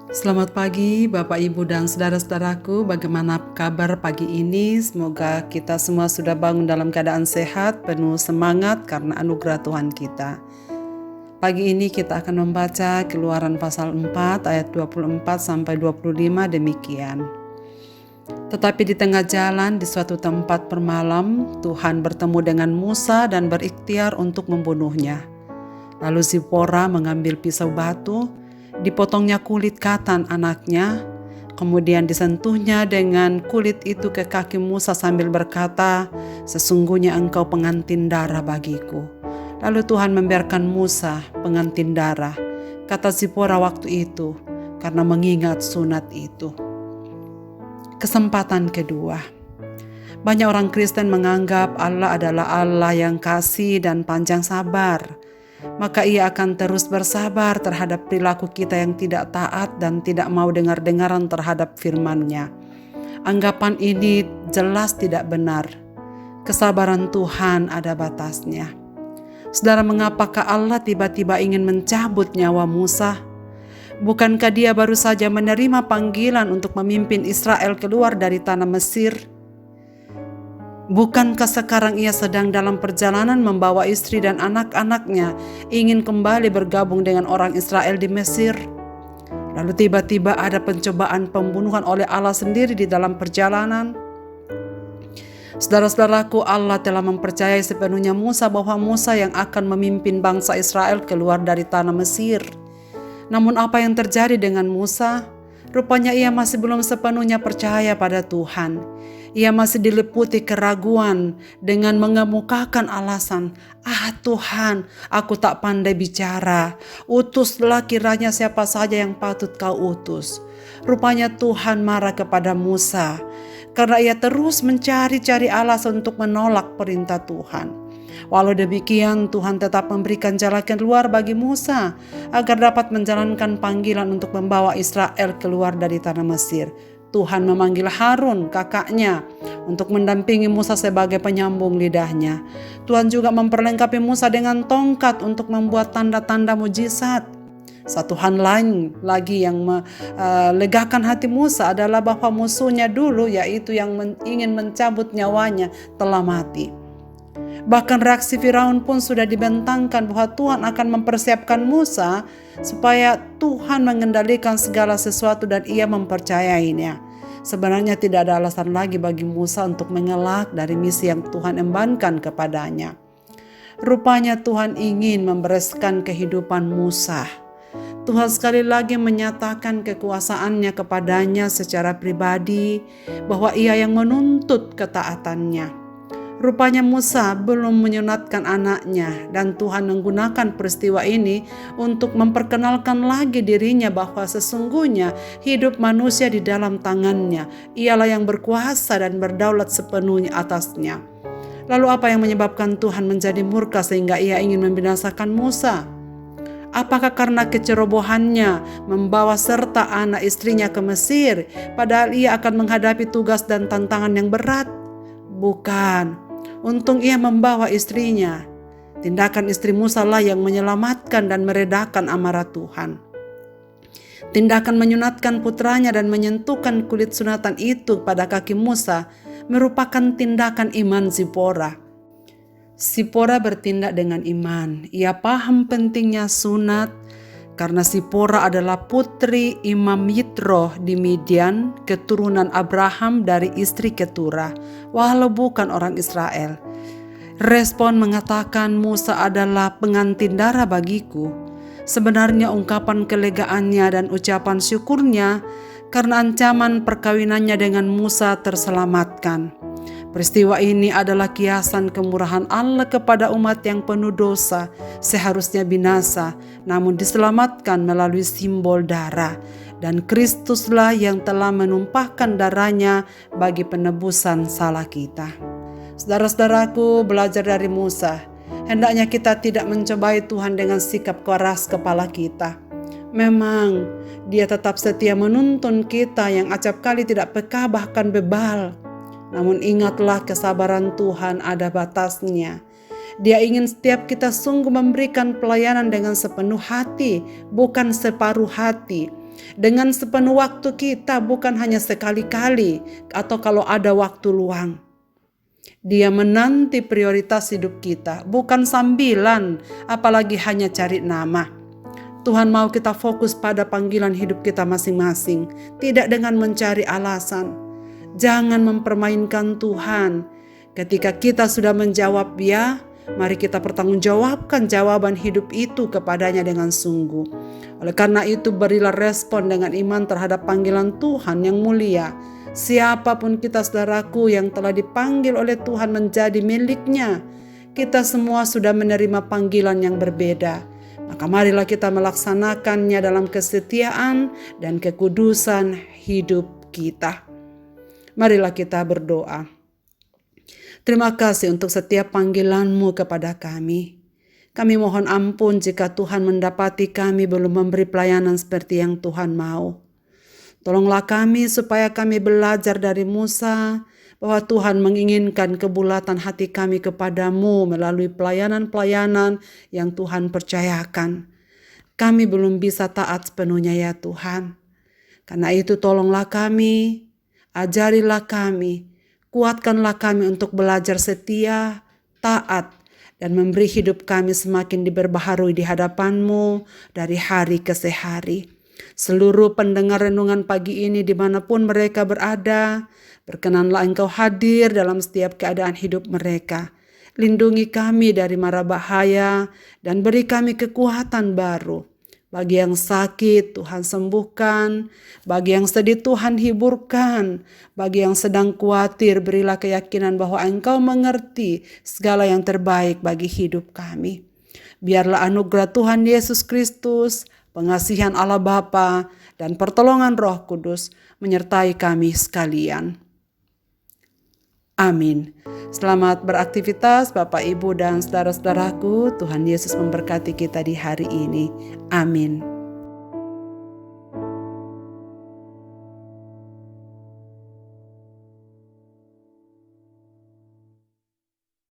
Selamat pagi Bapak Ibu dan saudara-saudaraku, bagaimana kabar pagi ini? Semoga kita semua sudah bangun dalam keadaan sehat, penuh semangat karena anugerah Tuhan kita. Pagi ini kita akan membaca Keluaran pasal 4 ayat 24 sampai 25 demikian. Tetapi di tengah jalan di suatu tempat bermalam, Tuhan bertemu dengan Musa dan berikhtiar untuk membunuhnya. Lalu Zipora mengambil pisau batu, dipotongnya kulit Katan anaknya, kemudian disentuhnya dengan kulit itu ke kaki Musa sambil berkata, "Sesungguhnya engkau pengantin darah bagiku." Lalu Tuhan membiarkan Musa pengantin darah, kata Zipora waktu itu, karena mengingat sunat itu. Kesempatan kedua. Banyak orang Kristen menganggap Allah adalah Allah yang kasih dan panjang sabar. Maka ia akan terus bersabar terhadap perilaku kita yang tidak taat dan tidak mau dengar-dengaran terhadap firman-Nya. Anggapan ini jelas tidak benar. Kesabaran Tuhan ada batasnya. Saudara, mengapakah Allah tiba-tiba ingin mencabut nyawa Musa? Bukankah dia baru saja menerima panggilan untuk memimpin Israel keluar dari tanah Mesir? Bukankah sekarang ia sedang dalam perjalanan membawa istri dan anak-anaknya ingin kembali bergabung dengan orang Israel di Mesir? Lalu tiba-tiba ada pencobaan pembunuhan oleh Allah sendiri di dalam perjalanan. Saudara-saudaraku, Allah telah mempercayai sepenuhnya Musa bahwa Musa yang akan memimpin bangsa Israel keluar dari tanah Mesir. Namun apa yang terjadi dengan Musa? Rupanya ia masih belum sepenuhnya percaya pada Tuhan. Ia masih diliputi keraguan dengan mengemukakan alasan, Tuhan, aku tak pandai bicara. Utuslah kiranya siapa saja yang patut kau utus." Rupanya Tuhan marah kepada Musa karena ia terus mencari-cari alasan untuk menolak perintah Tuhan. Walau demikian, Tuhan tetap memberikan jalan keluar bagi Musa agar dapat menjalankan panggilan untuk membawa Israel keluar dari tanah Mesir. Tuhan memanggil Harun, kakaknya, untuk mendampingi Musa sebagai penyambung lidahnya. Tuhan juga memperlengkapi Musa dengan tongkat untuk membuat tanda-tanda mujizat. Satu hal lain lagi yang melegakan hati Musa adalah bahwa musuhnya dulu, yaitu yang ingin mencabut nyawanya, telah mati. Bahkan reaksi Firaun pun sudah dibentangkan bahwa Tuhan akan mempersiapkan Musa supaya Tuhan mengendalikan segala sesuatu dan ia mempercayainya. Sebenarnya tidak ada alasan lagi bagi Musa untuk mengelak dari misi yang Tuhan embankan kepadanya. Rupanya Tuhan ingin membereskan kehidupan Musa. Tuhan sekali lagi menyatakan kekuasaannya kepadanya secara pribadi, bahwa ia yang menuntut ketaatannya. Rupanya Musa belum menyunatkan anaknya, dan Tuhan menggunakan peristiwa ini untuk memperkenalkan lagi dirinya bahwa sesungguhnya hidup manusia di dalam tangannya. Ialah yang berkuasa dan berdaulat sepenuhnya atasnya. Lalu apa yang menyebabkan Tuhan menjadi murka sehingga ia ingin membinasakan Musa? Apakah karena kecerobohannya membawa serta anak istrinya ke Mesir, padahal ia akan menghadapi tugas dan tantangan yang berat? Bukan. Untung ia membawa istrinya. Tindakan istri Musa lah yang menyelamatkan dan meredakan amarah Tuhan. Tindakan menyunatkan putranya dan menyentuhkan kulit sunatan itu pada kaki Musa merupakan tindakan iman Zipora. Zipora bertindak dengan iman. Ia paham pentingnya sunat karena Zipora adalah putri Imam Yitro di Midian, keturunan Abraham dari istri Ketura, walau bukan orang Israel. Respon mengatakan Musa adalah pengantin darah bagiku. Sebenarnya ungkapan kelegaannya dan ucapan syukurnya karena ancaman perkawinannya dengan Musa terselamatkan. Peristiwa ini adalah kiasan kemurahan Allah kepada umat yang penuh dosa, seharusnya binasa, namun diselamatkan melalui simbol darah. Dan Kristuslah yang telah menumpahkan darahnya bagi penebusan salah kita. Saudara-saudaraku, belajar dari Musa. Hendaknya kita tidak mencobai Tuhan dengan sikap keras kepala kita. Memang dia tetap setia menuntun kita yang acap kali tidak peka bahkan bebal. Namun ingatlah, kesabaran Tuhan ada batasnya. Dia ingin setiap kita sungguh memberikan pelayanan dengan sepenuh hati, bukan separuh hati. dengan sepenuh waktu kita, bukan hanya sekali-kali atau kalau ada waktu luang. Dia menanti prioritas hidup kita, bukan sambilan, apalagi hanya cari nama. Tuhan mau kita fokus pada panggilan hidup kita masing-masing, tidak dengan mencari alasan. Jangan mempermainkan Tuhan. Ketika kita sudah menjawab ya, mari kita pertanggungjawabkan jawaban hidup itu kepadanya dengan sungguh. Oleh karena itu, berilah respon dengan iman terhadap panggilan Tuhan yang mulia. Siapapun kita, saudaraku, yang telah dipanggil oleh Tuhan menjadi miliknya, kita semua sudah menerima panggilan yang berbeda. Maka marilah kita melaksanakannya dalam kesetiaan dan kekudusan hidup kita. Marilah kita berdoa. Terima kasih untuk setiap panggilan-Mu kepada kami. Kami mohon ampun jika Tuhan mendapati kami belum memberi pelayanan seperti yang Tuhan mau. Tolonglah kami supaya kami belajar dari Musa, bahwa Tuhan menginginkan kebulatan hati kami kepadamu melalui pelayanan-pelayanan yang Tuhan percayakan. Kami belum bisa taat sepenuhnya ya Tuhan. Karena itu tolonglah kami, ajarilah kami, kuatkanlah kami untuk belajar setia, taat, dan memberi hidup kami semakin diperbaharui di hadapan-Mu dari hari ke hari. Seluruh pendengar renungan pagi ini dimanapun mereka berada, berkenanlah Engkau hadir dalam setiap keadaan hidup mereka. Lindungi kami dari mara bahaya dan beri kami kekuatan baru. Bagi yang sakit, Tuhan sembuhkan. Bagi yang sedih, Tuhan hiburkan. Bagi yang sedang khawatir, berilah keyakinan bahwa Engkau mengerti segala yang terbaik bagi hidup kami. Biarlah anugerah Tuhan Yesus Kristus, pengasihan Allah Bapa, dan pertolongan Roh Kudus menyertai kami sekalian. Amin. Selamat beraktivitas Bapak, Ibu, dan saudara-saudaraku. Tuhan Yesus memberkati kita di hari ini. Amin.